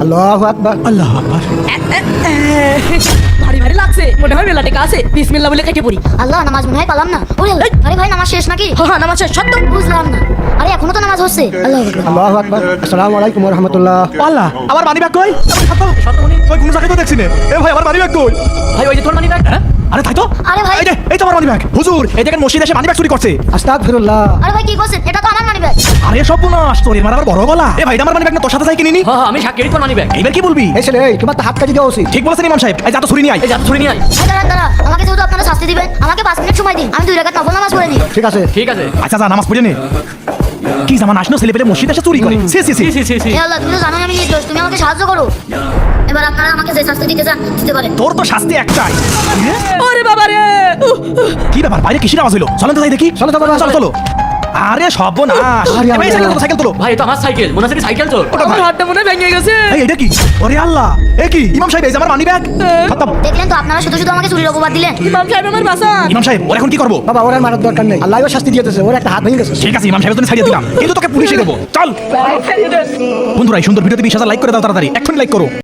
আল্লাহু আকবার। আল্লাহ আকবার। ভারী ভারী লাগছে, মনে হয় মেলা টেকা আছে। বিসমিল্লাহ বলে কেটে পড়ি। আল্লাহ, নামাজ মনে হয় পালাম না। ওরে আরে ভাই, নামাজ শেষ নাকি? হ্যাঁ নামাজ শেষ। সত্য বুঝলাম না। আরে এখনো তো নামাজ হচ্ছে। আল্লাহ আকবার। আল্লাহু আকবার। আসসালামু আলাইকুম ওয়া রাহমাতুল্লাহ। আল্লাহ, আমার মানি ব্যাগ কই? ওই কোন জায়গায় তো দেখছি না। এ ভাই, আমার মানি ব্যাগ কই? ভাই ওই যে তোর মানি ব্যাগ। হ্যাঁ? আরে তাই তো। আরে ভাই। এই তো আমার মানি ব্যাগ। হুজুর, এই দেখেন মসজিদে এসে মানি ব্যাগ চুরি করছে। আস্তাগফিরুল্লাহ। আরে ভাই কি করছেন? এটা তো আমার মানি ব্যাগ। আরে সব বুনাস, তোর এর আবার বড় গলা। এ ভাই, এটা আমার মানি ব্যাগ না, তোর সাথে যাই কিনিনি। হ্যাঁ আমি সাক্ষী তোর মানি ব্যাগ। এইবার কি বলবি? এই ছেলে, তোমার তো হাত কাটি দেওয়া উচিত। ঠিক বলেছেন ইমাম সাহেব। এই যা তো ছুরি নিয়ে আয়। এই যা ছুরি নিয়ে আয়। ভাই দাঁড়ান দাঁড়া, আমাকে যেহেতু আপনারা শাস্তি দিবেন, আমাকে 5 মিনিট সময় দিন। আমি 2 রাকাত নফল নামাজ পড়ে নিই। ঠিক আছে। ঠিক আছে। আচ্ছা যা, নামাজ পড়ে নে। কি জামান আসনো ছেলে পেলে মসজিদে এসে চুরি করে। সি সি সি। সি সি সি। হে আল্লাহ, তুমি তো জানোই আমি নির্দোষ, তুমি আমাকে সাহায্য করো। এবার আপনারা আমাকে যে শাস্তি দিতে চান দিতে পারেন। তোর তো শাস্তি একটাই। ওরে বাবা রে। কি ব্যাপার, বাইরে কিসের আওয়াজ হলো? চলেন তো যাই দেখি। চলো, চলো, চলো। চলো চলো। আরে সর্বনাশ। আরে এই সাইকেল তোলো, সাইকেল তোলো। ভাই এটা আমার সাইকেল, মনে হচ্ছে কি সাইকেল চোর। ওটা ভাই। আমার হাতটা মনে হয় ভেঙে গেছে। এই এটা কি? ওরে আল্লাহ, এ কি? ইমাম সাহেব, এই যে আমার মানি ব্যাগ। খতম। দেখলেন তো, আপনারা শুধু শুধু আমাকে চুরির অপবাদ দিলেন। ইমাম সাহেব আমার বাঁচান। ইমাম সাহেব, ওর এখন কি করবো? বাবা, ওর আর মারার দরকার নেই। আল্লাহও শাস্তি দিয়েছে, ওর একটা হাত ভেঙে গেছে। ঠিক আছে, ইমাম সাহেবের জন্য ছাড়িয়ে দিলাম, কিন্তু তোকে পুলিশে দেবো। চল বন্ধুরা, এই সুন্দর ভিডিওতে 20,000 লাইক করে দাও তাড়াতাড়ি, এক্ষুনি লাইক করো।